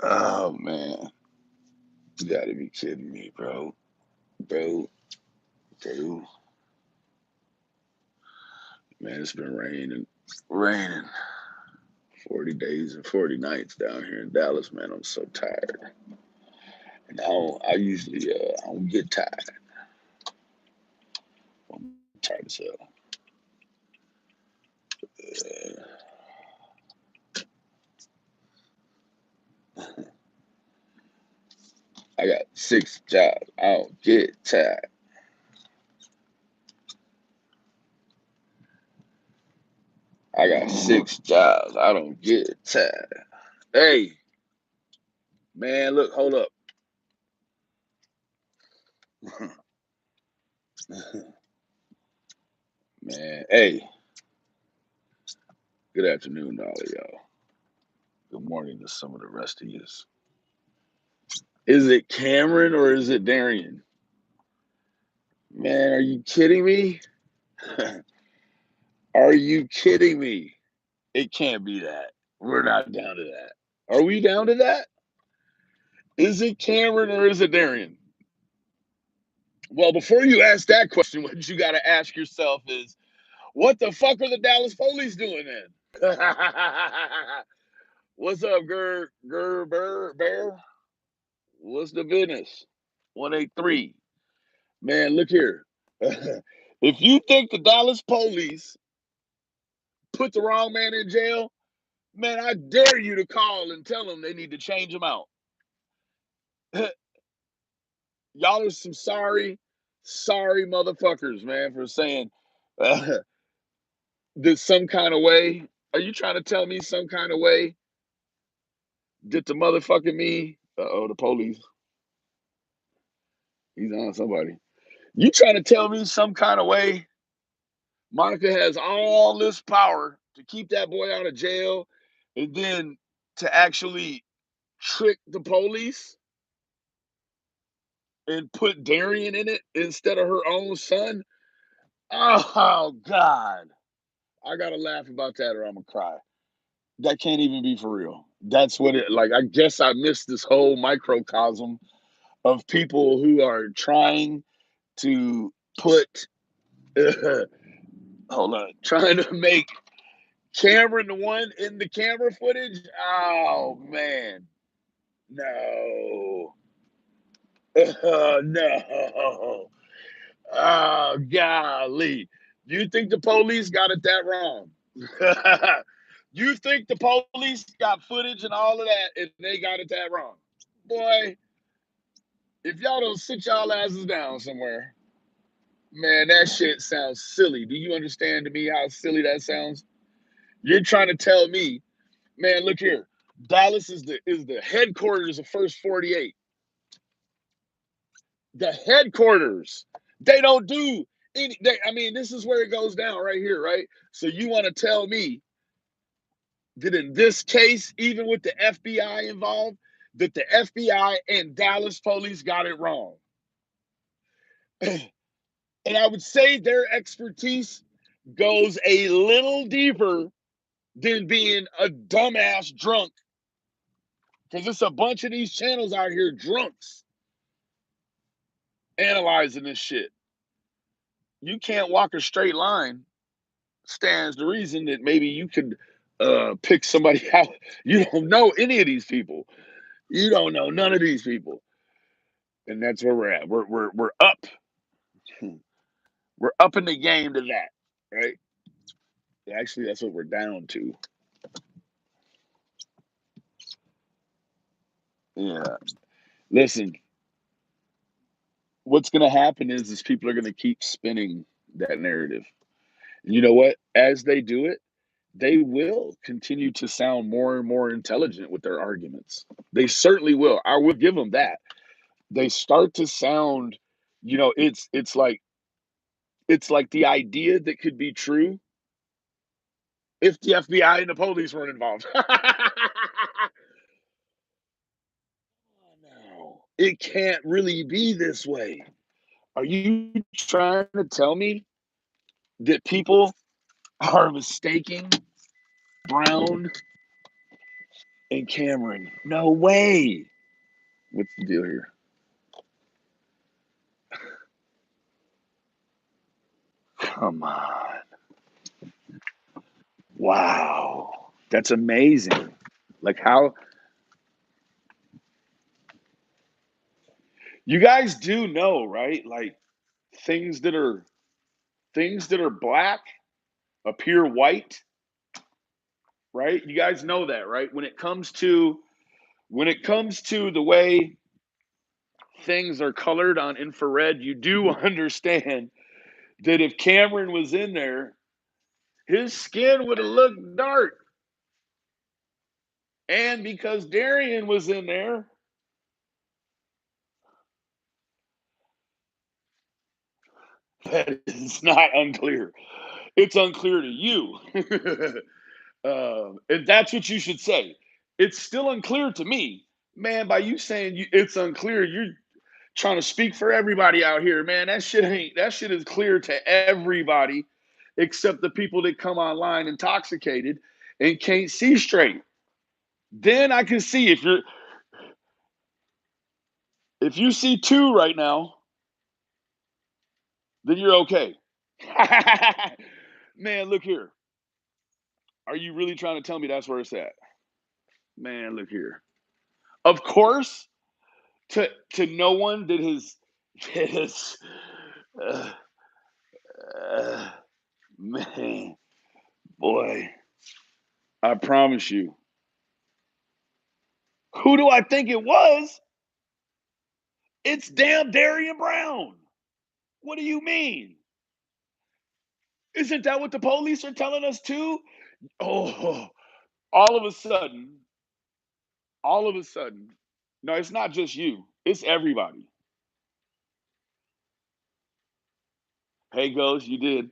Oh man, you gotta be kidding me, bro. Bro. Man, it's been raining 40 days and 40 nights down here in Dallas, man. I'm so tired. And I usually I don't get tired. I'm tired as hell. I got 6 jobs. I don't get tired. I got 6 jobs. I don't get tired. Hey, man, look, hold up. Man, hey, good afternoon to all of y'all. Good morning to some of the rest of you. Is it Kamron or is it Darryinn? Man, are you kidding me? Are you kidding me? It can't be that. We're not down to that. Are we down to that? Is it Kamron or is it Darryinn? Well, before you ask that question, what you got to ask yourself is, what the fuck are the Dallas police doing then? What's up, Bear? What's the business? 183. Man, look here. If you think the Dallas police put the wrong man in jail, man, I dare you to call and tell them they need to change him out. Y'all are some sorry motherfuckers, man, for saying that some kind of way. Are you trying to tell me some kind of way did the motherfucking me? The police. He's on somebody. You trying to tell me some kind of way Monica has all this power to keep that boy out of jail and then to actually trick the police and put Darryinn in it instead of her own son? Oh, God. I got to laugh about that or I'm going to cry. That can't even be for real. That's what it, like, I guess I missed this whole microcosm of people who are trying to put, hold on, trying to make Kamron the one in the camera footage. Oh, man. No. No. Oh, golly. You think the police got it that wrong? You think the police got footage and all of that and they got it that wrong? Boy, if y'all don't sit y'all asses down somewhere, man, that shit sounds silly. Do you understand to me how silly that sounds? You're trying to tell me, man, look here. Dallas is the headquarters of First 48. The headquarters. They don't do any. I mean, this is where it goes down right here, right? So you want to tell me that in this case, even with the FBI involved, that the FBI and Dallas police got it wrong? And I would say their expertise goes a little deeper than being a dumbass drunk. Because it's a bunch of these channels out here drunks analyzing this shit. You can't walk a straight line stands the reason that maybe you could pick somebody out. You don't know any of these people. You don't know none of these people. And that's where we're at. We're up. We're up in the game to that, right? Actually, that's what we're down to. Yeah. Listen, what's going to happen is people are going to keep spinning that narrative. And you know what? As they do it, they will continue to sound more and more intelligent with their arguments. They certainly will. I will give them that. They start to sound, it's like the idea that could be true if the FBI and the police weren't involved. No, it can't really be this way. Are you trying to tell me that people are mistaking Brown and Kamron. No way. What's the deal here? Come on. Wow. That's amazing. Like how you guys do know, right? Like things that are black appear white, right? You guys know that, right? When it comes to the way things are colored on infrared, you do understand that if Kamron was in there, his skin would have looked dark. And because Darryinn was in there, that is not unclear. It's unclear to you. And that's what you should say. It's still unclear to me. Man, by you saying it's unclear, you're trying to speak for everybody out here, man. That shit is clear to everybody except the people that come online intoxicated and can't see straight. Then I can see if you see two right now, then you're okay. Man, look here. Are you really trying to tell me that's where it's at? Man, look here. Of course, to no one that has uh, uh, man, boy, I promise you. Who do I think it was? It's damn Darryinn Brown. What do you mean? Isn't that what the police are telling us too? Oh, all of a sudden, all of a sudden, no, it's not just you. It's everybody. Hey, Ghost, you did.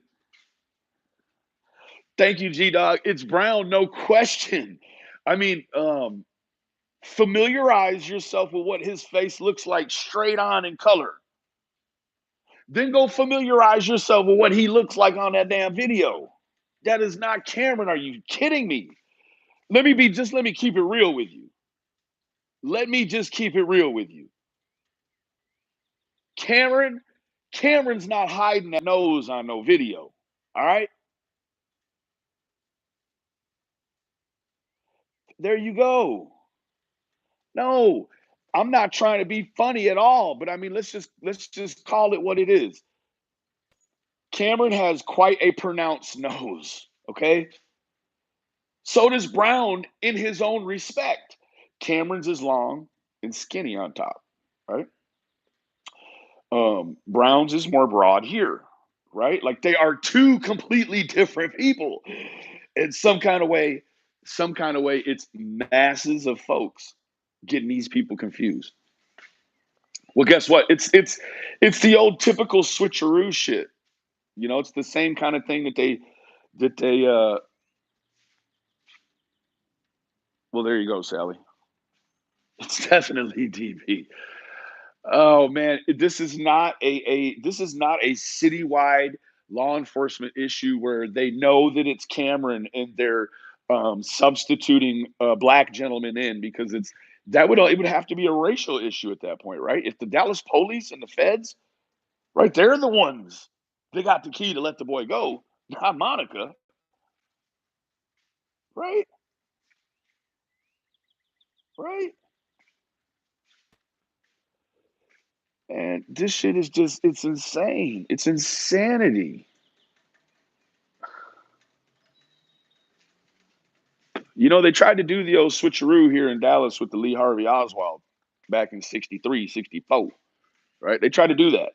Thank you, G Dog. It's Brown, no question. I mean, familiarize yourself with what his face looks like straight on in color. Then go familiarize yourself with what he looks like on that damn video. That is not Kamron. Are you kidding me? Let me keep it real with you. Let me just keep it real with you. Kamron's not hiding that nose on no video. All right? There you go. No, I'm not trying to be funny at all, but I mean let's just call it what it is. Kamron has quite a pronounced nose, okay? So does Brown in his own respect. Kamron's is long and skinny on top, right? Brown's is more broad here, right? Like they are two completely different people. In some kind of way, it's masses of folks getting these people confused. Well, guess what? It's the old typical switcheroo shit. You know, it's the same kind of thing that they well, there you go, Sally. It's definitely DB. Oh man, this is not a citywide law enforcement issue where they know that it's Kamron and they're substituting a black gentleman in because it would have to be a racial issue at that point, right? If the Dallas police and the feds, right, they're the ones they got the key to let the boy go, not Monica, right? Right? And this shit is just it's insane. It's insanity. You know, they tried to do the old switcheroo here in Dallas with the Lee Harvey Oswald back in 63, 64, right? They tried to do that.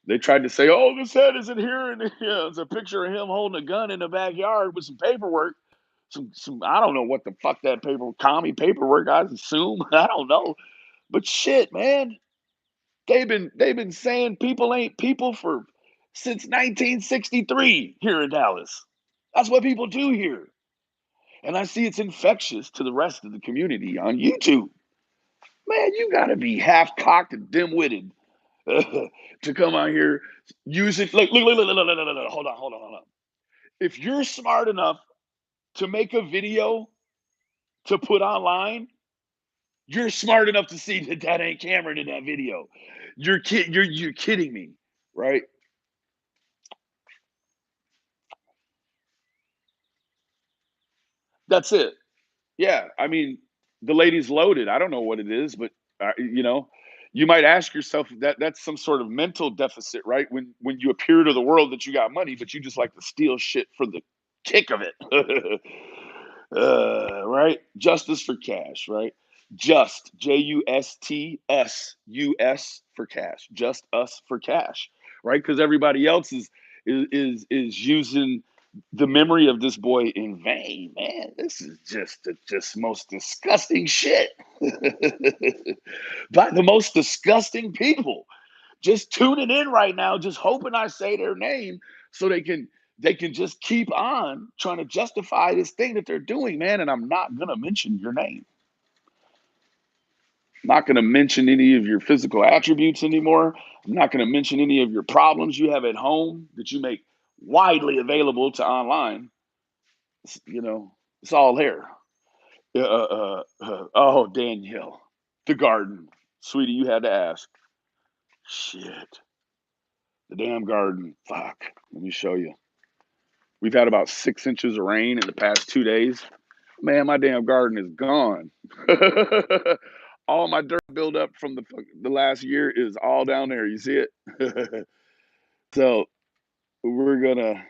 They tried to say, oh, this head isn't here. And yeah, it's a picture of him holding a gun in the backyard with some paperwork. Some I don't know what the fuck that commie paperwork, I assume. I don't know. But shit, man. They've been saying people ain't people for since 1963 here in Dallas. That's what people do here. And I see it's infectious to the rest of the community on YouTube. Man, you got to be half cocked and dim witted to come out here using. Look, hold on. If you're smart enough, to make a video to put online, you're smart enough to see that that ain't Kamron in that video. You're kidding me, right? That's it. Yeah, I mean, the lady's loaded. I don't know what it is, but you might ask yourself that that's some sort of mental deficit, right? When you appear to the world that you got money, but you just like to steal shit for the kick of it. Right? Justice for cash, right? Just Just us us for cash. Just us for cash, right? Because everybody else is using the memory of this boy in vain. Man, this is just the just most disgusting shit by the most disgusting people just tuning in right now, just hoping I say their name so they can just keep on trying to justify this thing that they're doing, man. And I'm not gonna mention your name. I'm not gonna mention any of your physical attributes anymore. I'm not gonna mention any of your problems you have at home that you make widely available to online. It's all there. Oh, Danielle, the garden, sweetie, you had to ask. Shit, the damn garden. Fuck. Let me show you. We've had about 6 inches of rain in the past 2 days. Man, my damn garden is gone. All my dirt buildup from the last year is all down there. You see it? So we're gonna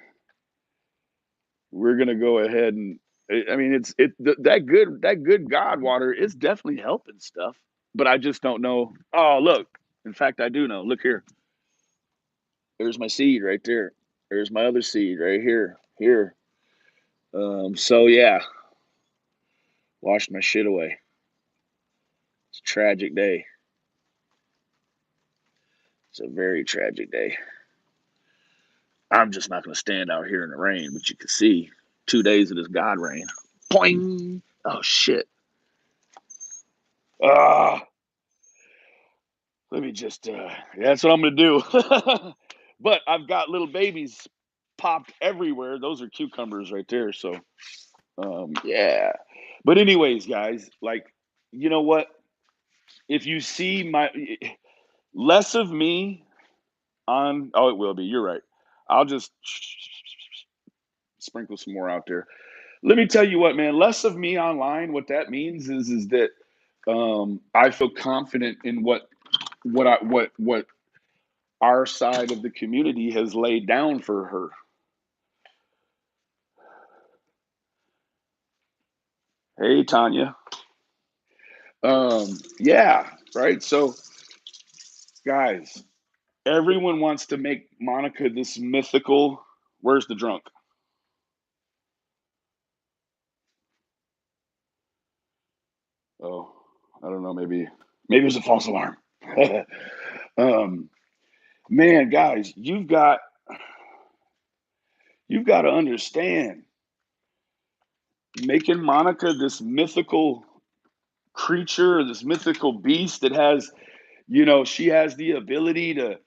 go ahead and I mean that good God water is definitely helping stuff, but I just don't know. Oh, look. In fact, I do know. Look here. There's my seed right there. There's my other seed right here. Here. So yeah, washed my shit away. It's a tragic day. It's a very tragic day. I'm just not going to stand out here in the rain, but you can see 2 days of this God rain. Boing! Oh shit! Ah, let me just. That's what I'm going to do. But I've got little babies popped everywhere. Those are cucumbers right there. So, yeah. But anyways, guys, like, you know what? If you see my less of me on, oh, it will be. You're right. I'll just sprinkle some more out there. Let me tell you what, man. Less of me online. What that means is that I feel confident in what our side of the community has laid down for her. Hey, Tanya. Yeah, right. So, guys, everyone wants to make Monica this mythical. Where's the drunk? Oh, I don't know. Maybe it's a false alarm. um, man, guys, you've got to understand making Monica this mythical creature, this mythical beast that has, she has the ability to,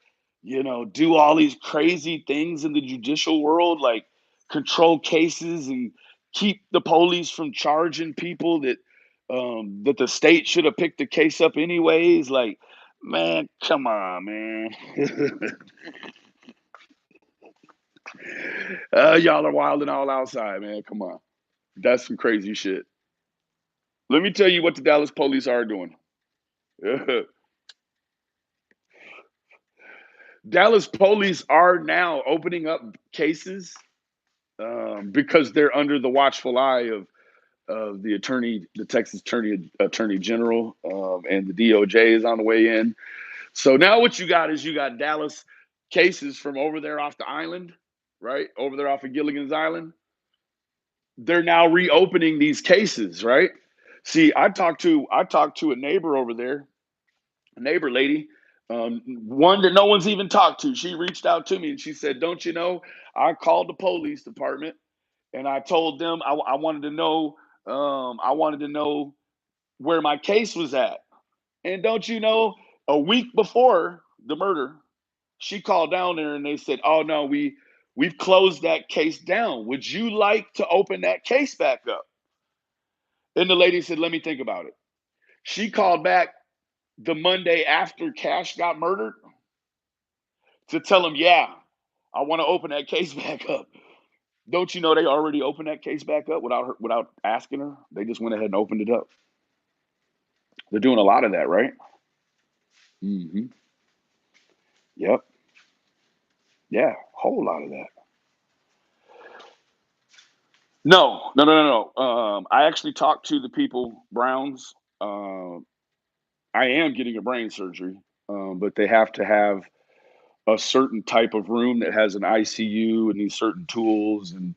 do all these crazy things in the judicial world, like control cases and keep the police from charging people that the state should have picked the case up anyways. Like, man, come on, man. Y'all are wilding all outside, man. Come on. That's some crazy shit. Let me tell you what the Dallas police are doing. Dallas police are now opening up cases because they're under the watchful eye of the Texas Attorney General, and the DOJ is on the way in. So now what you got Dallas cases from over there off the island, right? Over there off of Gilligan's Island. They're now reopening these cases, right? See, I talked to a neighbor over there, a neighbor lady, one that no one's even talked to. She reached out to me and she said, "Don't you know? I called the police department and I told them I wanted to know, where my case was at. And don't you know, a week before the murder, she called down there and they said, "Oh no, We've closed that case down. Would you like to open that case back up? And the lady said, let me think about it. She called back the Monday after Cash got murdered to tell him, yeah, I want to open that case back up. Don't you know they already opened that case back up without asking her? They just went ahead and opened it up. They're doing a lot of that, right? Mm-hmm. Yep. Yeah, whole lot of that. No. I actually talked to the people, Browns. I am getting a brain surgery, but they have to have a certain type of room that has an ICU and these certain tools and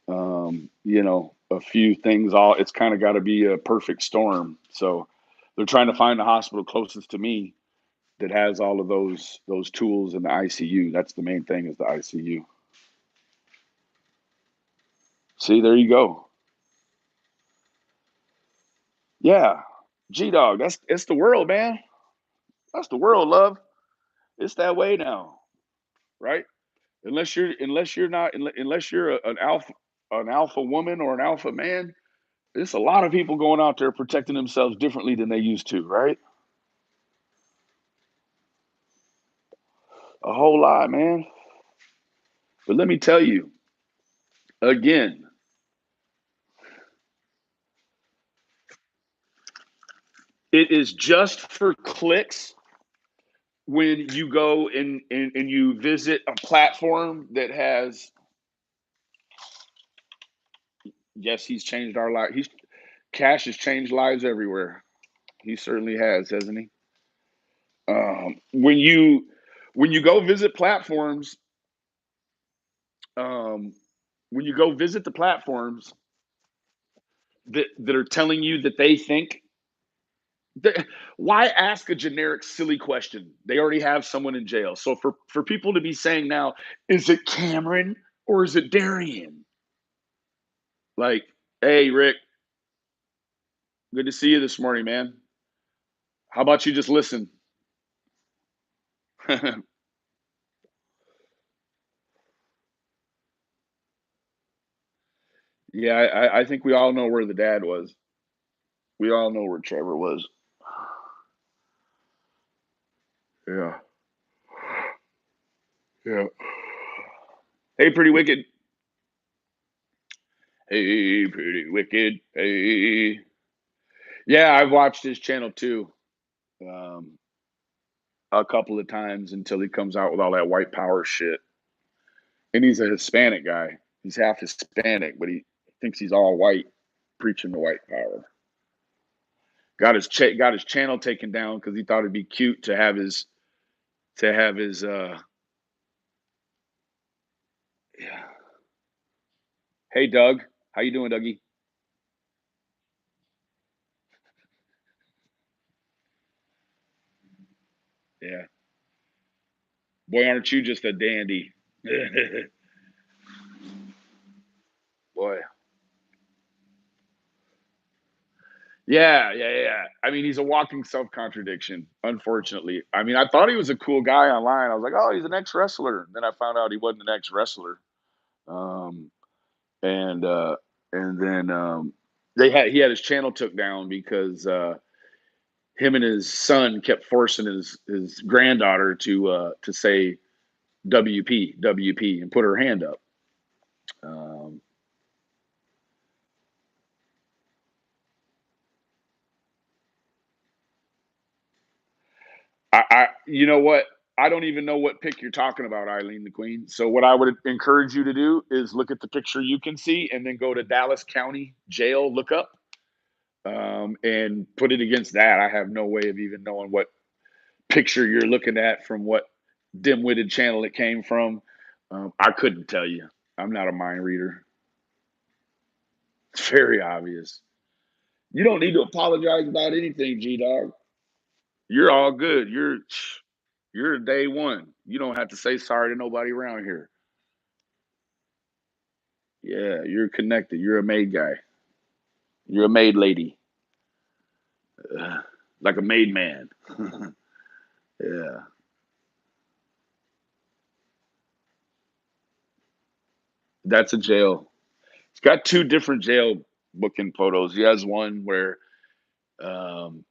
a few things. All it's kind of got to be a perfect storm. So they're trying to find the hospital closest to me that has all of those tools in the ICU. That's the main thing is the ICU. See, there you go. Yeah, G Dog. It's the world, man. That's the world, love. It's that way now, right? Unless you're an alpha woman or an alpha man, there's a lot of people going out there protecting themselves differently than they used to, right? A whole lot, man. But let me tell you again, it is just for clicks when you go and you visit a platform that has. Yes, he's changed our life. Cash has changed lives everywhere. He certainly has, hasn't he? Um, when you when you go visit platforms, um, when you go visit the platforms that are telling you that they think that, why ask a generic silly question? They already have someone in jail. So for people to be saying now, is it Kamron or is it Darryinn? Like, hey Rick, good to see you this morning, man. How about you just listen? Yeah, I think we all know where the dad was. We all know where Trevor was. Yeah. Yeah. Hey, pretty wicked. Hey, pretty wicked. Hey. Yeah, I've watched his channel too, um, a couple of times until he comes out with all that white power shit. And he's a Hispanic guy. He's half Hispanic, but he thinks he's all white, preaching the white power. Got his channel taken down because he thought it'd be cute to have his. Yeah. Hey, Doug, how you doing, Dougie? Yeah. Boy, aren't you just a dandy? Boy. Yeah. I mean, he's a walking self contradiction, unfortunately. I mean, I thought he was a cool guy online. I was like, oh, he's an ex wrestler. Then I found out he wasn't an ex wrestler. Um, and uh, and then he had his channel took down because him and his son kept forcing his granddaughter to say WP and put her hand up. Um, you know what? I don't even know what pic you're talking about, Eileen the Queen. So what I would encourage you to do is look at the picture you can see, and then go to Dallas County Jail lookup, and put it against that. I have no way of even knowing what picture you're looking at from what dim-witted channel it came from. I couldn't tell you. I'm not a mind reader. It's very obvious. You don't need to apologize about anything, G Dog. You're all good. You're day one. You don't have to say sorry to nobody around here. Yeah, you're connected. You're a maid guy. You're a maid lady, like a maid man. Yeah. That's a jail. It's got two different jail booking photos. He has one where um,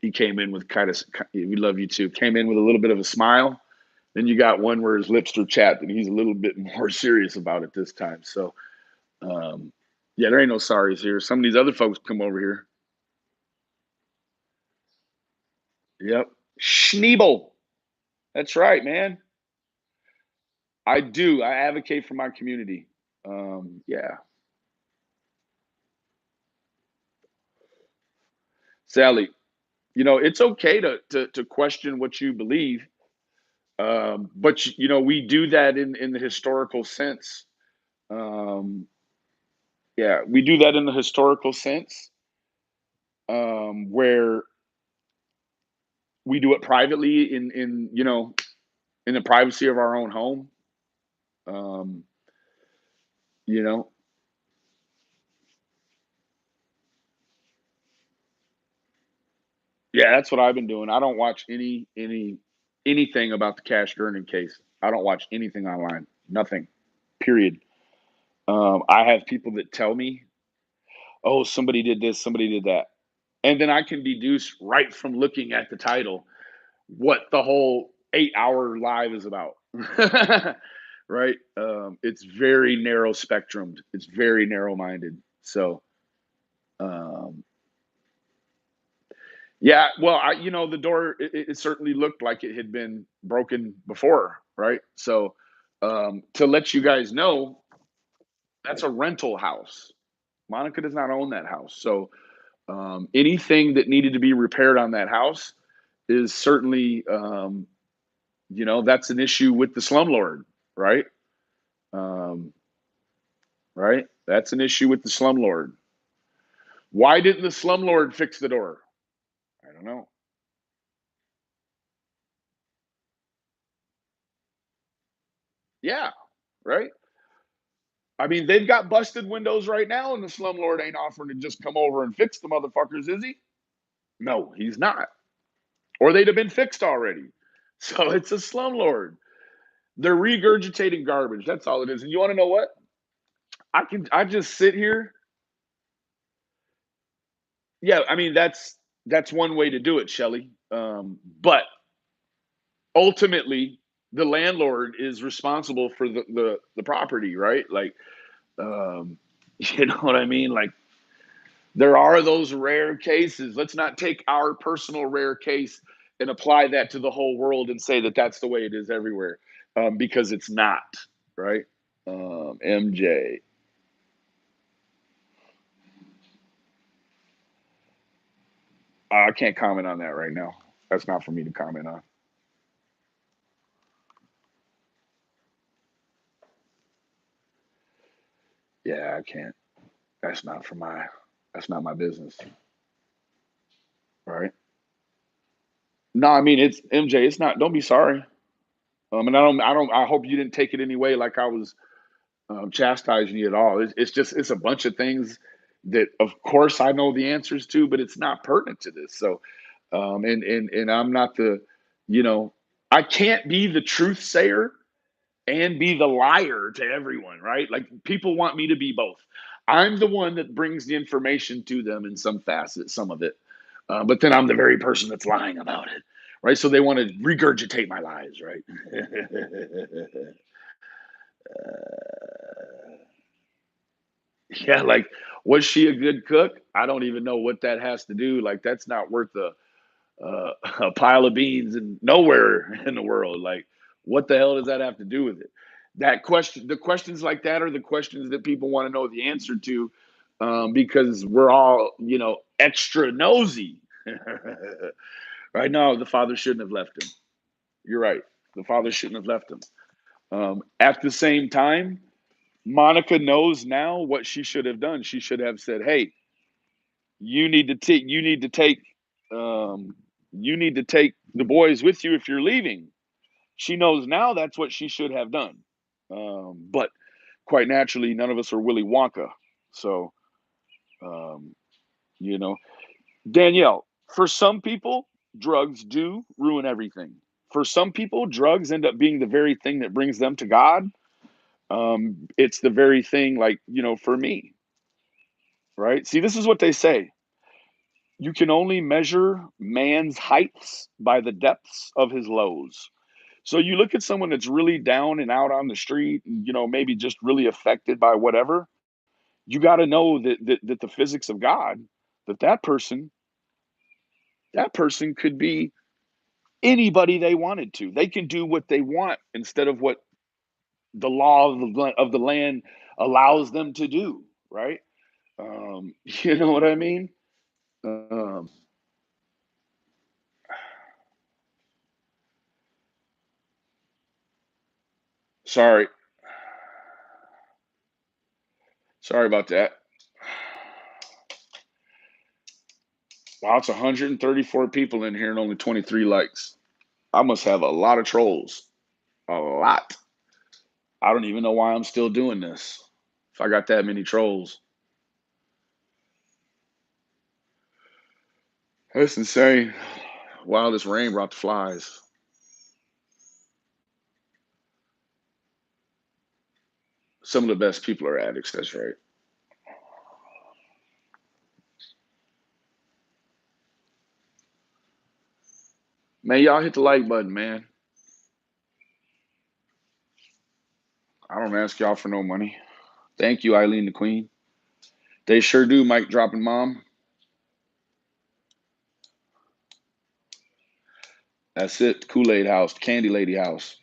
he came in with kind of, we love you too, came in with a little bit of a smile. Then you got one where his lips are chapped and he's a little bit more serious about it this time. So, yeah, there ain't no sorries here. Some of these other folks come over here. Yep. Schneebel. That's right, man. I do. I advocate for my community. Yeah. Sally, it's okay to question what you believe. But we do that in the historical sense. Yeah, we do that in the historical sense, where we do it privately in the privacy of our own home. Um, you know, yeah, that's what I've been doing. I don't watch anything about the Cash Gurning case. I don't watch anything online. Nothing. Period. I have people that tell me, "Oh, somebody did this, somebody did that," and then I can deduce right from looking at the title what the whole 8 hour live is about. Right? It's very narrow spectrumed. It's very narrow minded. So, um, yeah, well, the door, it certainly looked like it had been broken before, right? So, to let you guys know, that's a rental house. Monica does not own that house. So, anything that needed to be repaired on that house is certainly, that's an issue with the slumlord, right? Um, right? That's an issue with the slumlord. Why didn't the slumlord fix the door? I don't know. Yeah, right. I mean, they've got busted windows right now, and the slumlord ain't offering to just come over and fix the motherfuckers, is he? No, he's not. Or they'd have been fixed already. So it's a slumlord. They're regurgitating garbage. That's all it is. And you want to know what? I just sit here. Yeah, I mean that's one way to do it, Shelly. But ultimately, the landlord is responsible for the property, right? Like, um, you know what I mean? Like, there are those rare cases. Let's not take our personal rare case and apply that to the whole world and say that that's the way it is everywhere, because it's not, right? MJ, I can't comment on that right now. That's not for me to comment on. Yeah, I can't. That's not for my. That's not my business, right? No, I mean it's MJ. It's not. Don't be sorry. And I don't. I don't. I hope you didn't take it anyway like I was chastising you at all. It's just it's a bunch of things that, of course, I know the answers to, but it's not pertinent to this. So, and I'm not you know, I can't be the truth sayer and be the liar to everyone, right? Like people want me to be both. I'm the one that brings the information to them in some facet, some of it, but then I'm the very person that's lying about it, right? So they want to regurgitate my lies, right? Yeah, like, was she a good cook? I don't even know what that has to do. Like, that's not worth a pile of beans and nowhere in the world. Like, what the hell does that have to do with it? The questions like that are the questions that people want to know the answer to, because we're all, extra nosy. Right? No, the father shouldn't have left him. You're right. The father shouldn't have left him. At the same time, Monica knows now what she should have done. She should have said, "Hey, you need to take um, you need to take the boys with you if you're leaving." She knows now that's what she should have done. But quite naturally, none of us are Willy Wonka. So, um, you know, Danielle, for some people, drugs do ruin everything. For some people, drugs end up being the very thing that brings them to God. It's the very thing, like, for me, right? See, this is what they say. You can only measure man's heights by the depths of his lows. So you look at someone that's really down and out on the street, and, maybe just really affected by whatever. You got to know that the physics of God, that person could be anybody they wanted to. They can do what they want instead of what the law of the land allows them to do, right? You know what I mean? Um, sorry, sorry about that. Wow, it's 134 people in here and only 23 likes. I must have a lot of trolls. A lot. I don't even know why I'm still doing this. If I got that many trolls, that's insane. Wow, this rain brought the flies. Some of the best people are addicts. That's right. Man, y'all hit the like button, man. I don't ask y'all for no money. Thank you, Eileen the Queen. They sure do, Mike dropping mom. That's it. Kool-Aid house, Candy Lady house.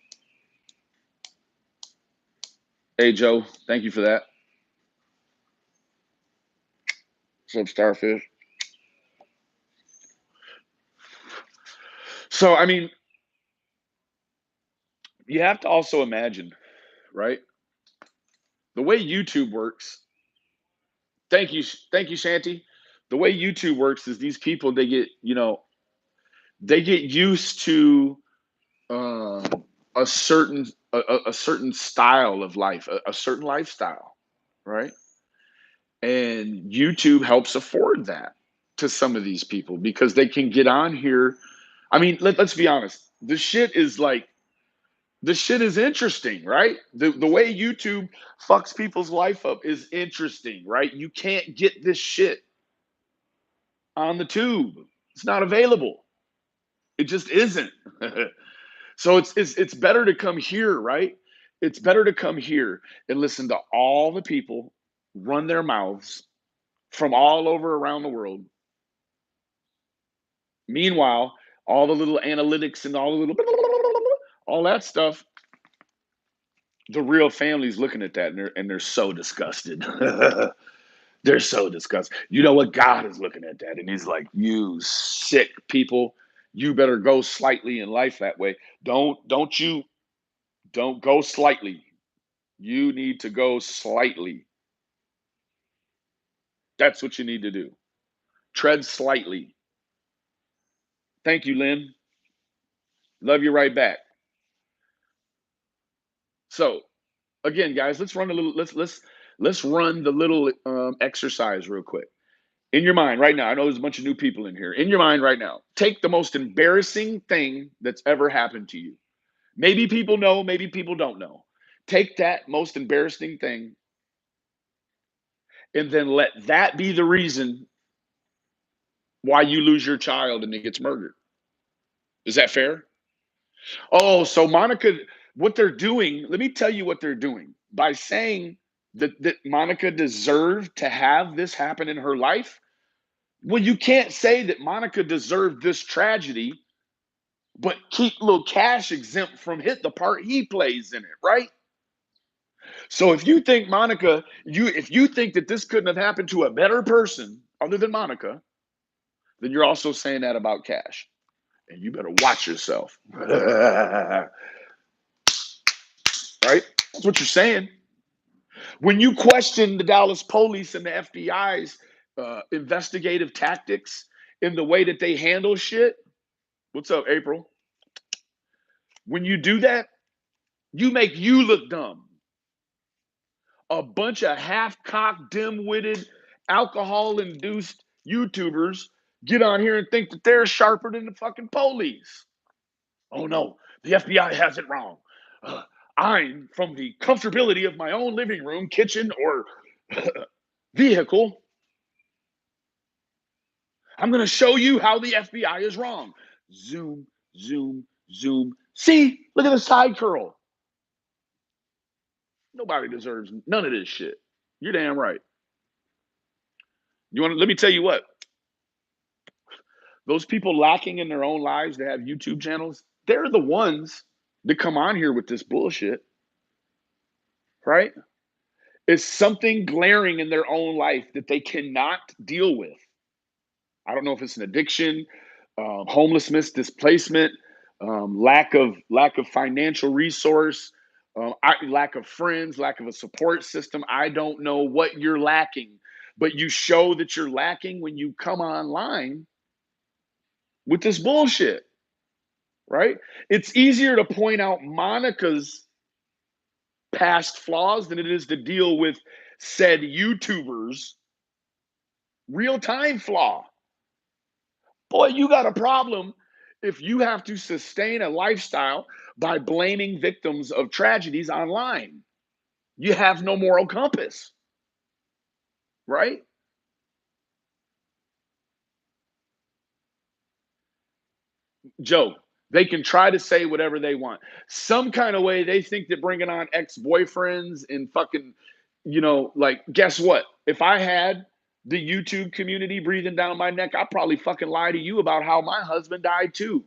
Hey, Joe, thank you for that. What's up, Starfish? So, I mean, you have to also imagine, right? The way YouTube works. Thank you, Shanty. The way YouTube works is these people they get used to um, a certain style of life, a certain lifestyle, right? And YouTube helps afford that to some of these people because they can get on here. I mean, let's be honest. The shit is interesting, right? The way YouTube fucks people's life up is interesting, right? You can't get this shit on the tube. It's not available. It just isn't. So it's better to come here, right? It's better to come here and listen to all the people run their mouths from all over around the world. Meanwhile, all the little analytics and all that stuff, the real family's looking at that and they're so disgusted. They're so disgusted. You know what? God is looking at that and he's like, you sick people, you better go slightly in life that way. Don't go slightly. You need to go slightly. That's what you need to do. Tread slightly. Thank you, Lynn. Love you right back. So again, guys, let's run a little. Let's run the little exercise real quick. In your mind right now, I know there's a bunch of new people in here. In your mind right now, take the most embarrassing thing that's ever happened to you. Maybe people know, maybe people don't know. Take that most embarrassing thing and then let that be the reason why you lose your child and it gets murdered. Is that fair? Oh, so Monica, what they're doing, let me tell you what they're doing. By saying that Monica deserved to have this happen in her life, well, you can't say that Monica deserved this tragedy, but keep Lil Cash exempt from hit the part he plays in it, right? So if you think Monica, if you think that this couldn't have happened to a better person other than Monica, then you're also saying that about Cash. And you better watch yourself. Right? That's what you're saying. When you question the Dallas police and the FBI's investigative tactics in the way that they handle shit, what's up, April? When you do that, you make you look dumb. A bunch of half-cocked, dim-witted, alcohol-induced YouTubers get on here and think that they're sharper than the fucking police. Oh no, the FBI has it wrong. Uh, I'm from the comfortability of my own living room, kitchen, or vehicle. I'm going to show you how the FBI is wrong. Zoom, zoom, zoom. See, look at the side curl. Nobody deserves none of this shit. You're damn right. Let me tell you what. Those people lacking in their own lives that have YouTube channels, they're the ones that come on here with this bullshit, right? It's something glaring in their own life that they cannot deal with. I don't know if it's an addiction, homelessness, displacement, lack of financial resource, lack of friends, lack of a support system. I don't know what you're lacking, but you show that you're lacking when you come online with this bullshit, right? It's easier to point out Monica's past flaws than it is to deal with said YouTubers' real-time flaw. Boy, you got a problem if you have to sustain a lifestyle by blaming victims of tragedies online. You have no moral compass, right? Joe, they can try to say whatever they want. Some kind of way they think that bringing on ex-boyfriends and fucking, like, guess what? If I had the YouTube community breathing down my neck, I'd probably fucking lie to you about how my husband died too.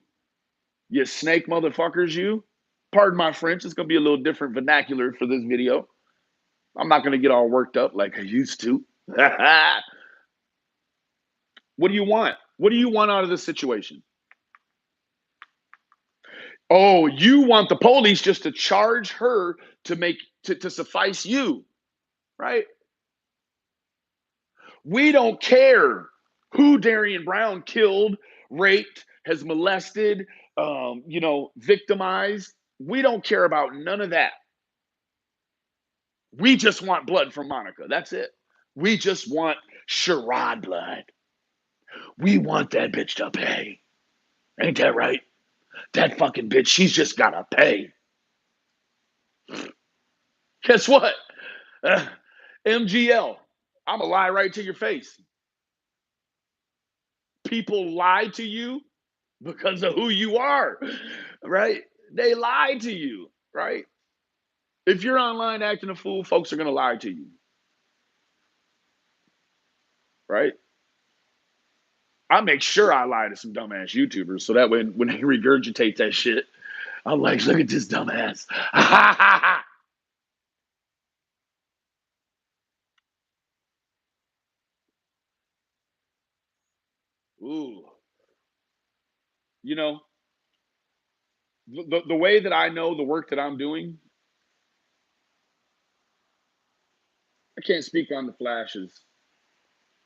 You snake motherfuckers, you. Pardon my French. It's going to be a little different vernacular for this video. I'm not going to get all worked up like I used to. What do you want? What do you want out of this situation? Oh, you want the police just to charge her to suffice you, right? We don't care who Darryinn Brown killed, raped, has molested, victimized. We don't care about none of that. We just want blood from Monica. That's it. We just want Sherrod blood. We want that bitch to pay. Ain't that right? That fucking bitch, she's just gotta pay. Guess what? MGL, I'm gonna lie right to your face. People lie to you because of who you are, right? They lie to you, right? If you're online acting a fool, folks are gonna lie to you, right? I make sure I lie to some dumbass YouTubers so that when they regurgitate that shit, I'm like, look at this dumbass. Ooh, you know, the way that I know the work that I'm doing, I can't speak on the flashes.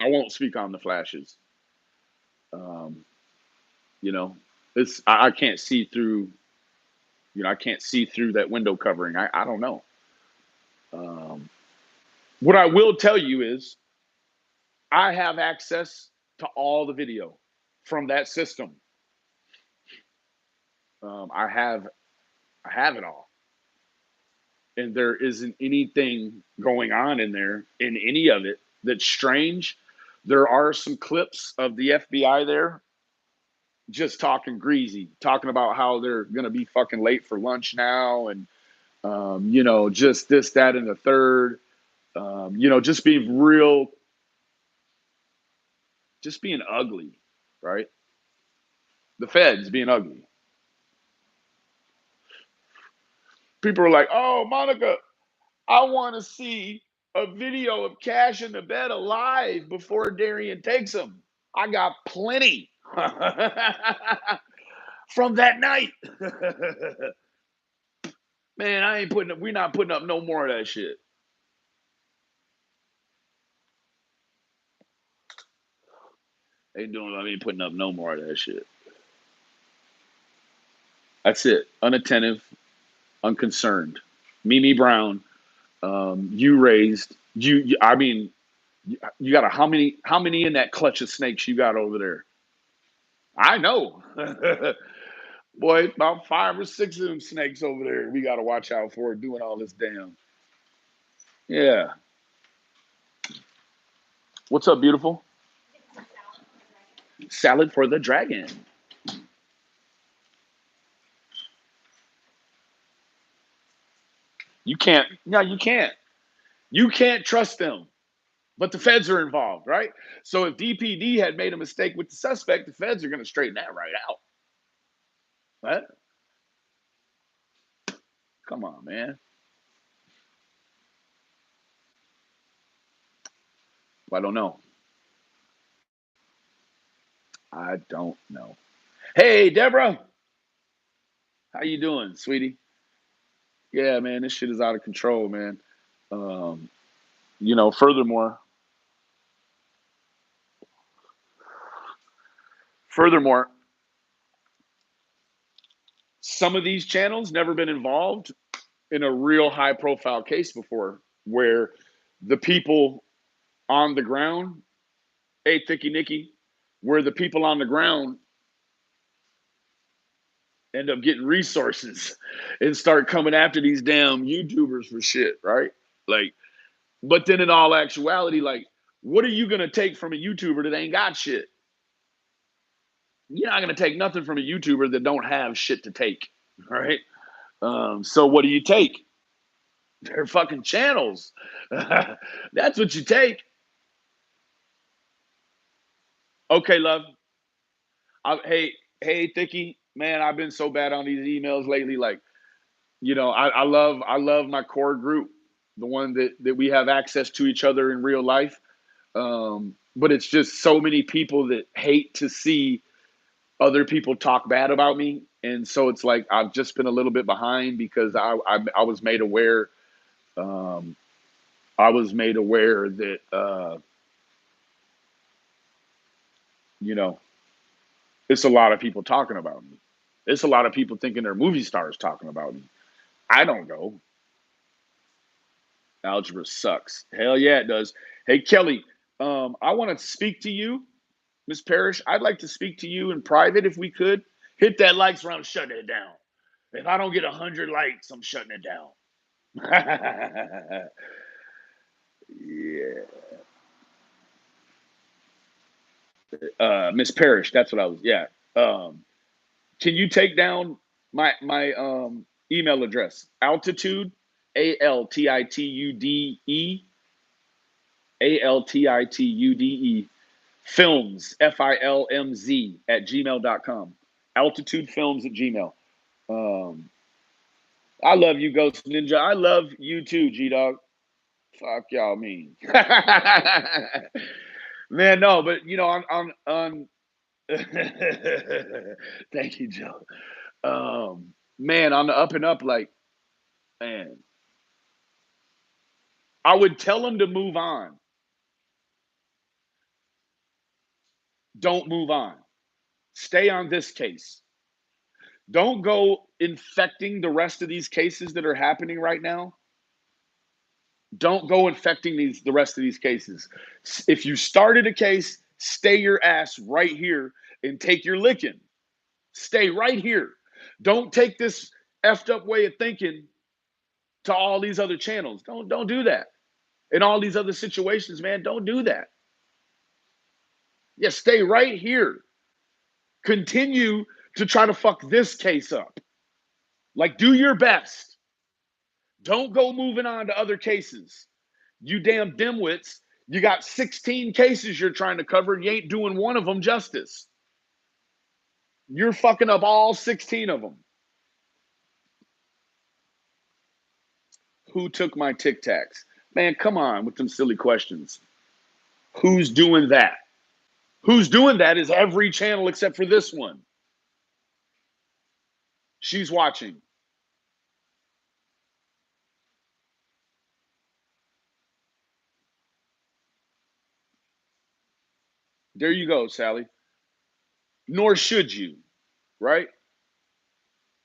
I won't speak on the flashes. Um, you know, I can't see through. I can't see through that window covering. I don't know. Um, what I will tell you is I have access to all the video from that system. I have it all, and there isn't anything going on in there in any of it that's strange. There are some clips of the FBI there just talking greasy, talking about how they're gonna be fucking late for lunch now, and just this, that, and the third. Just being real, just being ugly, right? The feds being ugly. People are like, "Oh, Monica, I want to see a video of Cash in the bed alive before Darryinn takes him." I got plenty from that night. Man, we're not putting up no more of that shit. I ain't putting up no more of that shit. That's it. Unattentive, unconcerned. Mimi Brown, you raised I mean, you got how many in that clutch of snakes you got over there? I know. Boy, about 5 or 6 of them snakes over there. We got to watch out for doing all this damn. Yeah. What's up, beautiful? Salad for the dragon. You can't. No, you can't. You can't trust them. But the feds are involved, right? So if DPD had made a mistake with the suspect, the feds are going to straighten that right out. Right? Come on, man. I don't know. I don't know. Hey, Deborah. How you doing, sweetie? Yeah, man, this shit is out of control, man. Um, furthermore, furthermore, some of these channels never been involved in a real high profile case before where the people on the ground, hey, Thicky Nicky, where the people on the ground end up getting resources and start coming after these damn YouTubers for shit, right? Like, but then in all actuality, like, what are you gonna take from a YouTuber that ain't got shit? You're not gonna take nothing from a YouTuber that don't have shit to take, right? So what do you take? Their fucking channels. That's what you take. Okay, love. Hey, Thicky, man, I've been so bad on these emails lately. Like, I love my core group, the one that we have access to each other in real life. But it's just so many people that hate to see other people talk bad about me, and so it's like I've just been a little bit behind because I was made aware. Um, I was made aware that you know it's a lot of people talking about me. It's a lot of people thinking they're movie stars talking about me. I don't know. Algebra sucks. Hell yeah, it does. Hey Kelly, I want to speak to you, Miss Parrish. I'd like to speak to you in private if we could. Hit that likes or I'm shutting it down. If I don't get 100 likes, I'm shutting it down. Yeah, Miss Parrish. That's what I was. Yeah. Um, can you take down my email address? Altitude, ALTITUDE films FILMZ at gmail.com. Altitude films at Gmail. Um, I love you, Ghost Ninja. I love you too, G Dog. Fuck y'all mean. Man, no, but on thank you, Joe. Man, on the up and up, like, man, I would tell them to move on. Don't move on. Stay on this case. Don't go infecting the rest of these cases that are happening right now. Don't go infecting the rest of these cases. If you started a case, stay your ass right here and take your licking. Stay right here. Don't take this effed up way of thinking to all these other channels. Don't do that. In all these other situations, man, don't do that. Yeah, stay right here. Continue to try to fuck this case up. Like, do your best. Don't go moving on to other cases. You damn dimwits. You got 16 cases you're trying to cover. You ain't doing one of them justice. You're fucking up all 16 of them. Who took my Tic Tacs? Man, come on with them silly questions. Who's doing that? Who's doing that is every channel except for this one. She's watching. There you go, Sally. Nor should you, right?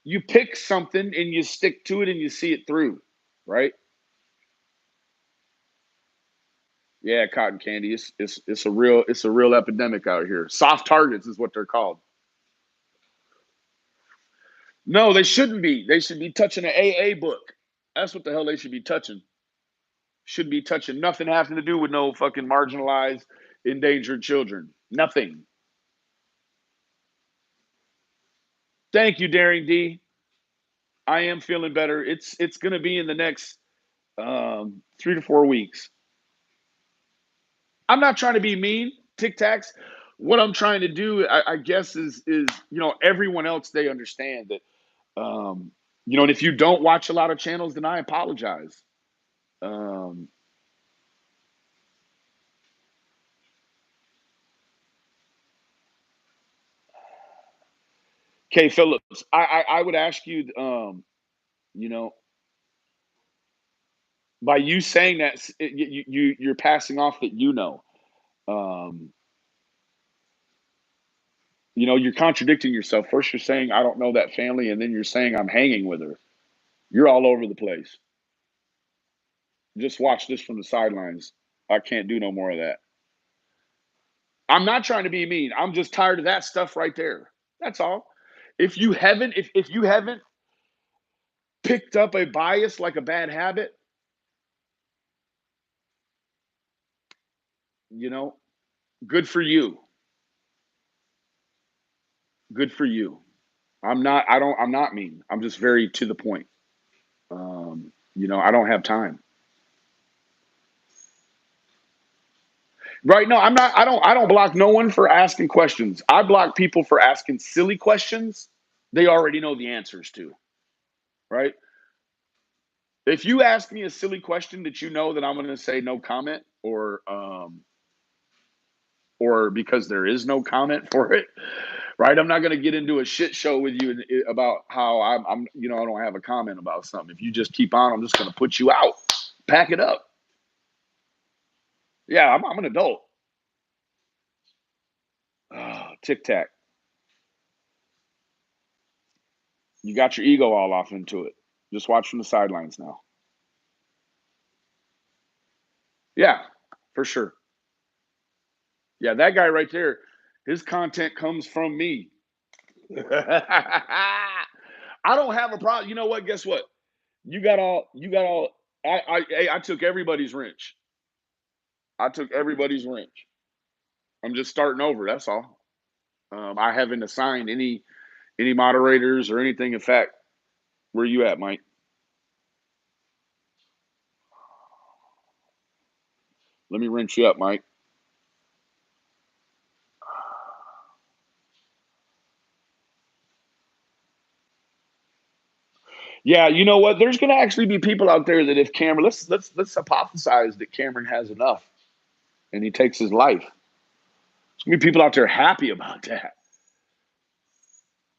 You pick something and you stick to it and you see it through, right? Yeah, cotton candy. It's a real epidemic out here. Soft targets is what they're called. No, they shouldn't be. They should be touching an AA book. That's what the hell they should be touching. Should be touching nothing having to do with no fucking marginalized, endangered children. Nothing. Thank you, Darryinn D. I am feeling better. It's gonna be in the next 3 to 4 weeks. I'm not trying to be mean, Tic Tacs. What I'm trying to do, I guess, is everyone else, they understand that and if you don't watch a lot of channels, then I apologize. Um, Kay Phillips, I would ask you, you know, by you saying that, you're passing off that um, you're contradicting yourself. First, you're saying I don't know that family, and then you're saying I'm hanging with her. You're all over the place. Just watch this from the sidelines. I can't do no more of that. I'm not trying to be mean. I'm just tired of that stuff right there. That's all. If you haven't picked up a bias like a bad habit, you know, good for you. Good for you. I'm not mean. I'm just very to the point. I don't have time. Right? No, I'm not. I don't block no one for asking questions. I block people for asking silly questions they already know the answers to. Right? If you ask me a silly question that you know that I'm going to say no comment, or because there is no comment for it, right? I'm not going to get into a shit show with you about how I don't have a comment about something. If you just keep on, I'm just going to put you out. Pack it up. Yeah, I'm an adult. Oh, tic tac. You got your ego all off into it. Just watch from the sidelines now. Yeah, for sure. Yeah, that guy right there, his content comes from me. I don't have a problem. You know what? Guess what? You got all. I took everybody's wrench. I took everybody's wrench. I'm just starting over. That's all. I haven't assigned any moderators or anything. In fact, where you at, Mike? Let me wrench you up, Mike. Yeah, you know what? There's going to actually be people out there that if Cameron, let's hypothesize that Cameron has enough and he takes his life. There's going to be people out there happy about that.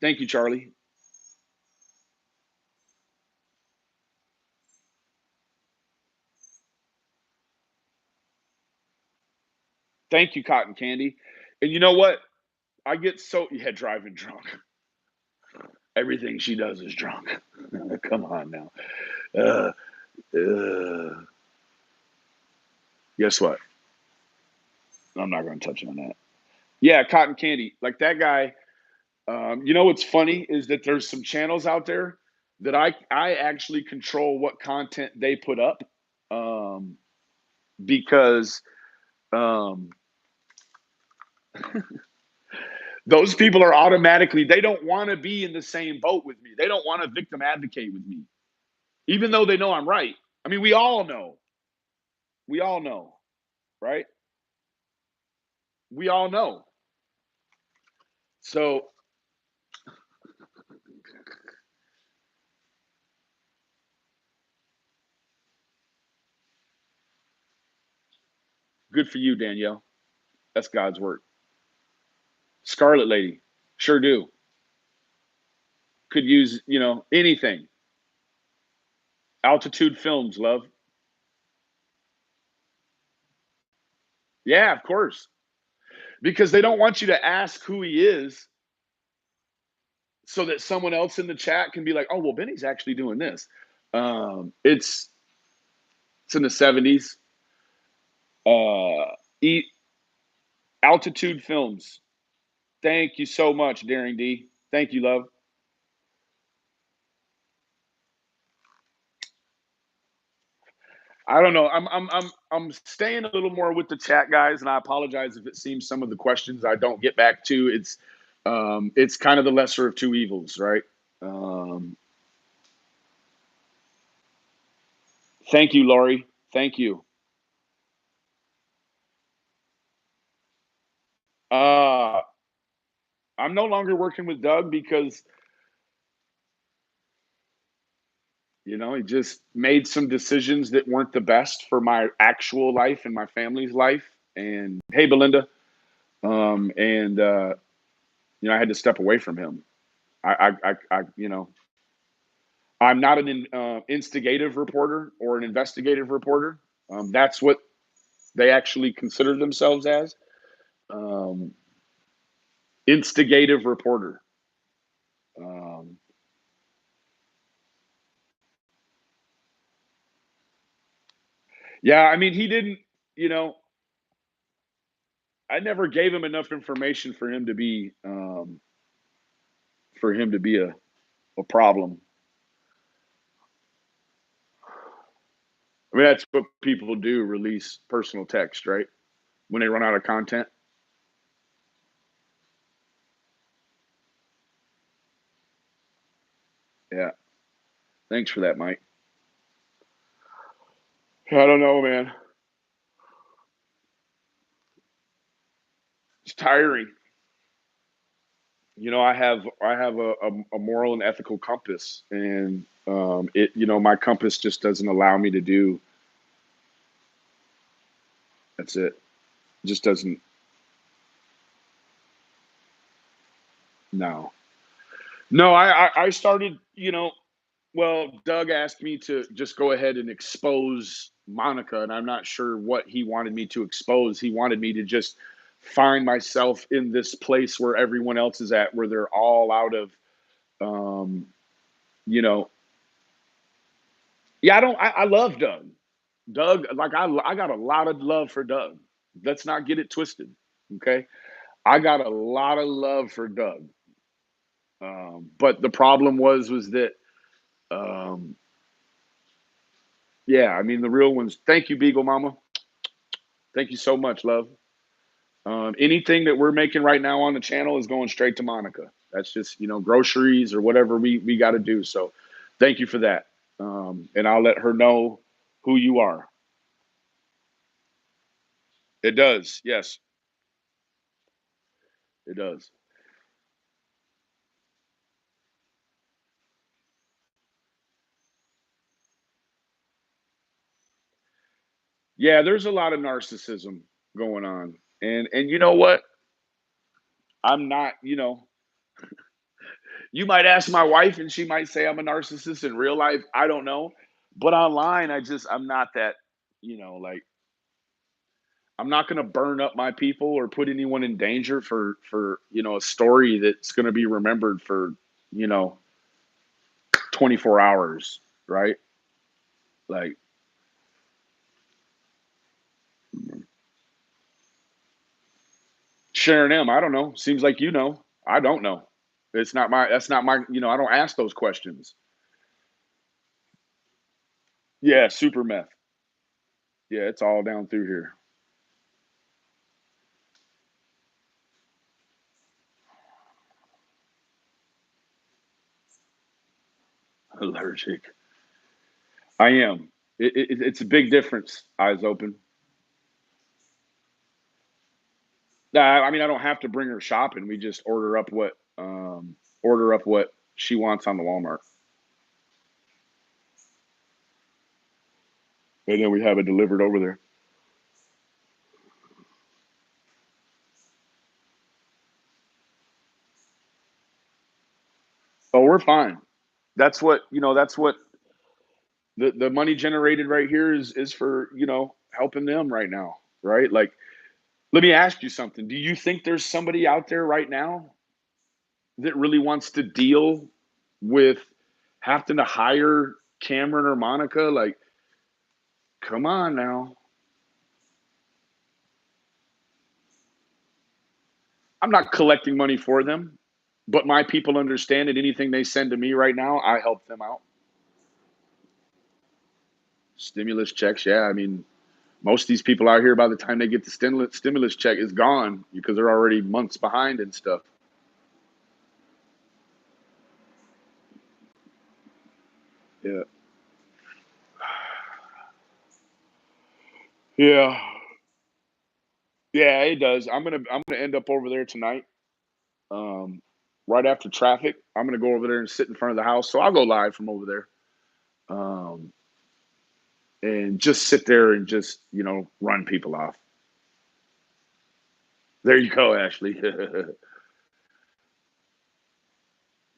Thank you, Charlie. Thank you, Cotton Candy. And you know what? I get so driving drunk. Everything she does is drunk. Come on now. Uh, uh, guess what? I'm not going to touch on that. Yeah, Cotton Candy. Like that guy. What's funny is that there's some channels out there that I actually control what content they put up, um, because um, those people are automatically, they don't want to be in the same boat with me. They don't want to victim advocate with me, even though they know I'm right. I mean, we all know. We all know, right? We all know. So good for you, Danielle. That's God's work. Scarlet Lady, sure do. Could use, anything. Altitude Films, love. Yeah, of course. Because they don't want you to ask who he is so that someone else in the chat can be like, oh, well, Benny's actually doing this. It's in the 70s. Eat Altitude Films. Thank you so much, Darryinn D. Thank you, love. I don't know. I'm staying a little more with the chat, guys, and I apologize if it seems some of the questions I don't get back to. It's kind of the lesser of two evils, right? Um, thank you, Laurie. Thank you. Uh, I'm no longer working with Doug because he just made some decisions that weren't the best for my actual life and my family's life. And hey, Belinda, and I had to step away from him. I'm not an instigative reporter or an investigative reporter. That's what they actually consider themselves as. Um, Instigative reporter. Um, yeah, I mean, he didn't. You know, I never gave him enough information for him to be a problem. I mean, that's what people do: release personal text, right? When they run out of content. Yeah. Thanks for that, Mike. I don't know, man. It's tiring. I have a moral and ethical compass, and my compass just doesn't allow me to do. That's it. Just doesn't. No. No, I started. Well, Doug asked me to just go ahead and expose Monica, and I'm not sure what he wanted me to expose. He wanted me to just find myself in this place where everyone else is at, where they're all out of, um, you know, yeah. I love Doug. Doug, like I got a lot of love for Doug. Let's not get it twisted. Okay. I got a lot of love for Doug. But the problem was that, um, yeah, I mean, the real ones. Thank you, Beagle Mama. Thank you so much, love. Anything that we're making right now on the channel is going straight to Monica. That's just, groceries or whatever we got to do. So thank you for that. And I'll let her know who you are. It does. Yes, it does. Yeah, there's a lot of narcissism going on. And you know what? I'm not, you might ask my wife and she might say I'm a narcissist in real life. I don't know. But online, I'm not that, like I'm not going to burn up my people or put anyone in danger for, a story that's going to be remembered for, you know, 24 hours, right? Like Sharon M, I don't know. Seems like I don't know. That's not my, I don't ask those questions. Yeah, super meth. Yeah, it's all down through here. Allergic. I am. It's a big difference. Eyes open. Nah, I mean, I don't have to bring her shopping. We just order up what she wants on the Walmart, and then we have it delivered over there. Oh, we're fine. That's what the money generated right here is for, helping them right now, right? Like, let me ask you something. Do you think there's somebody out there right now that really wants to deal with having to hire Kamron or Monica? Like, come on now. I'm not collecting money for them, but my people understand that anything they send to me right now, I help them out. Stimulus checks, yeah. I mean, most of these people out here, by the time they get the stimulus check, is gone because they're already months behind and stuff. Yeah. Yeah. Yeah, it does. I'm gonna end up over there tonight. Um, right after traffic, I'm gonna go over there and sit in front of the house. So I'll go live from over there. Um, and just sit there and just, run people off. There you go, Ashley.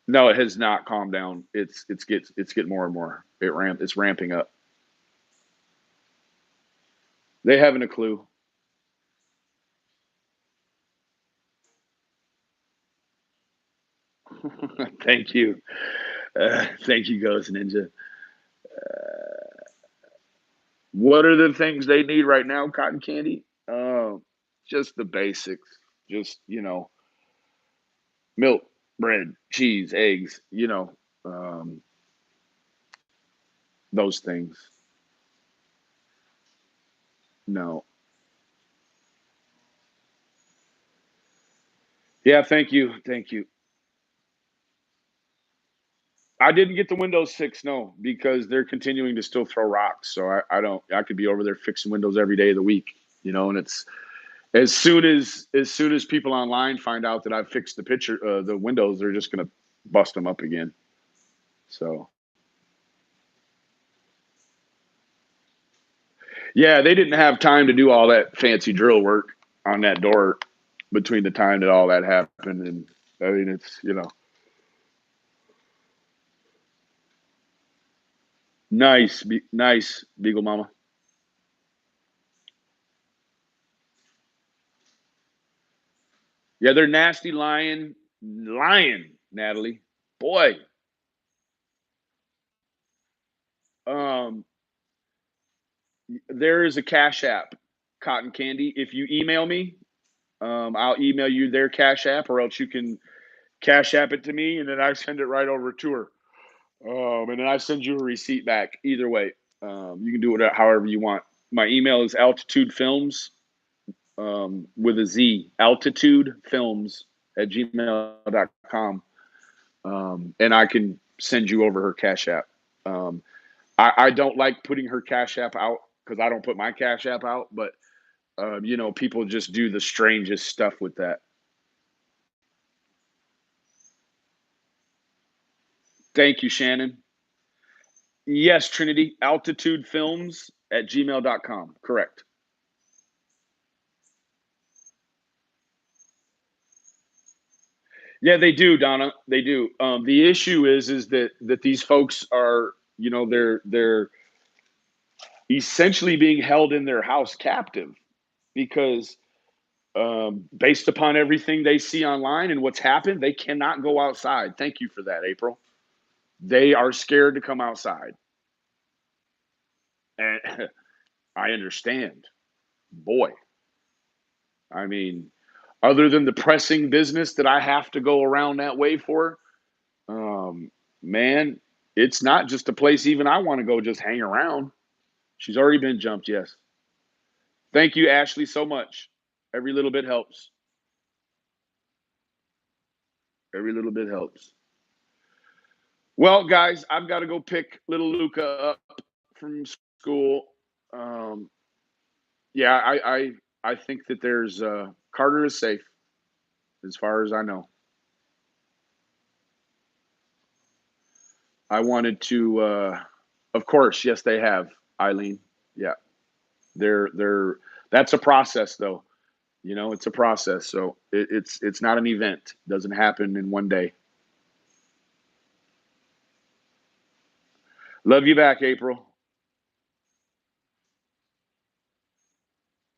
No, it has not calmed down. It's getting more and more. It's ramping up. They haven't a clue. Thank you. Thank you, Ghost Ninja. What are the things they need right now? Cotton candy. Just the basics. Just milk, bread, cheese, eggs. Um, those things. No. Yeah. Thank you. Thank you. I didn't get the Windows 6, no, because they're continuing to still throw rocks. So I don't. I could be over there fixing Windows every day of the week. And it's as soon as people online find out that I've fixed the Windows, they're just gonna bust them up again. So yeah, they didn't have time to do all that fancy drill work on that door between the time that all that happened, and I mean it's nice, nice Beagle Mama. Yeah, they're nasty lying, Natalie. Boy, um, there is a Cash App, Cotton Candy. If you email me, I'll email you their Cash App, or else you can Cash App it to me, and then I send it right over to her. And then I send you a receipt back. Either way, you can do it however you want. My email is altitudefilms with a Z, altitudefilms at gmail.com. And I can send you over her Cash App. Um, I don't like putting her Cash App out because I don't put my Cash App out, but people just do the strangest stuff with that. Thank you, Shannon. Yes, Trinity, altitudefilms at gmail.com. Correct. Yeah, they do, Donna. They do. The issue is that these folks are, they're essentially being held in their house captive because based upon everything they see online and what's happened, they cannot go outside. Thank you for that, April. They are scared to come outside, and I understand. Boy, I mean, other than the pressing business that I have to go around that way for, um, man, it's not just a place even I want to go just hang around. She's already been jumped, yes. Thank you, Ashley, so much. Every little bit helps. Every little bit helps. Well, guys, I've got to go pick little Luca up from school. Um, yeah, I think that there's Carter is safe as far as I know. I wanted to, of course, yes, they have Eileen. Yeah, they're that's a process though. It's a process. So it's not an event. It doesn't happen in one day. Love you back, April.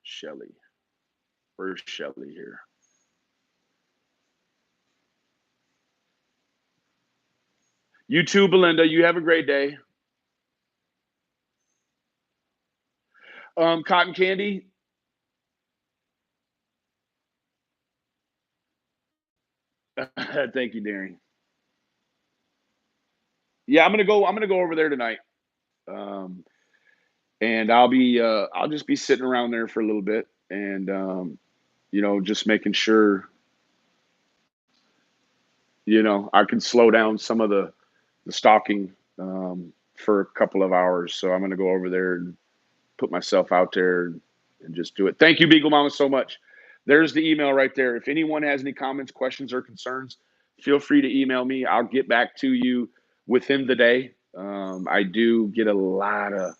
Shelly. Where's Shelly here? You too, Belinda. You have a great day. Cotton candy. Thank you, Darryinn. Yeah, I'm gonna go. I'm gonna go over there tonight. Um, and I'll just be sitting around there for a little bit, and just making sure I can slow down some of the stalking for a couple of hours. So I'm going to go over there and put myself out there and just do it. Thank you, Beagle Mama, so much. There's the email right there. If anyone has any comments, questions, or concerns, feel free to email me. I'll get back to you within the day. I do get a lot of.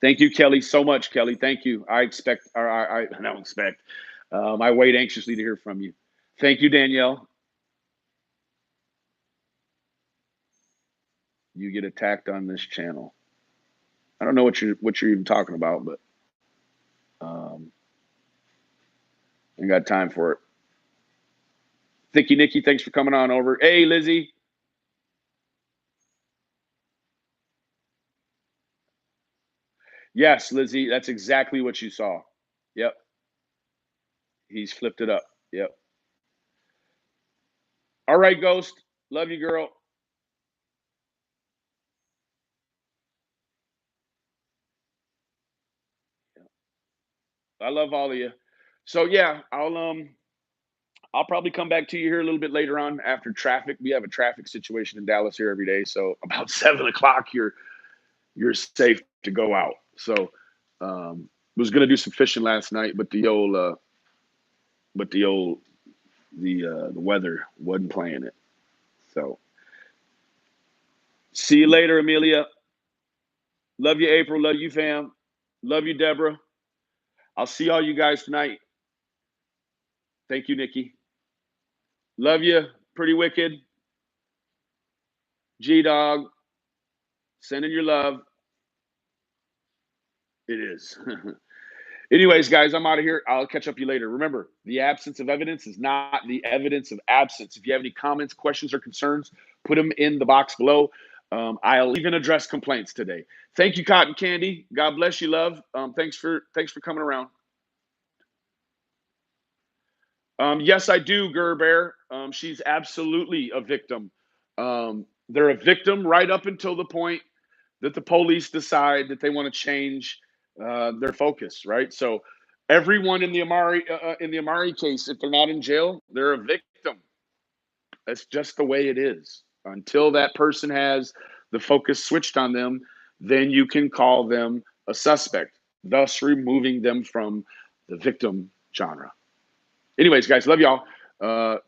Thank you, Kelly, so much, Kelly. Thank you. I don't expect. I wait anxiously to hear from you. Thank you, Danielle. You get attacked on this channel. I don't know what you're even talking about, but I got time for it. Thank you, Nikki. Thanks for coming on over. Hey, Lizzie. Yes, Lizzie. That's exactly what you saw. Yep. He's flipped it up. Yep. All right, Ghost. Love you, girl. I love all of you. So yeah, I'll probably come back to you here a little bit later on after traffic. We have a traffic situation in Dallas here every day. So about 7 o'clock, you're safe to go out. So was gonna do some fishing last night, but the weather wasn't playing it. So see you later, Amelia. Love you, April. Love you, fam. Love you, Deborah. I'll see all you guys tonight. Thank you, Nikki. Love you, Pretty Wicked. G Dog. Sending your love. It is. Anyways, guys, I'm out of here. I'll catch up with you later. Remember, the absence of evidence is not the evidence of absence. If you have any comments, questions, or concerns, put them in the box below. I'll even address complaints today. Thank you, Cotton Candy. God bless you, love. Thanks for coming around. Yes, I do, Gerber. She's absolutely a victim. They're a victim right up until the point that the police decide that they want to change their focus, right? So everyone in the Amari case, if they're not in jail, they're a victim. That's just the way it is. Until that person has the focus switched on them, then you can call them a suspect, thus removing them from the victim genre. Anyways, guys, love y'all. Talk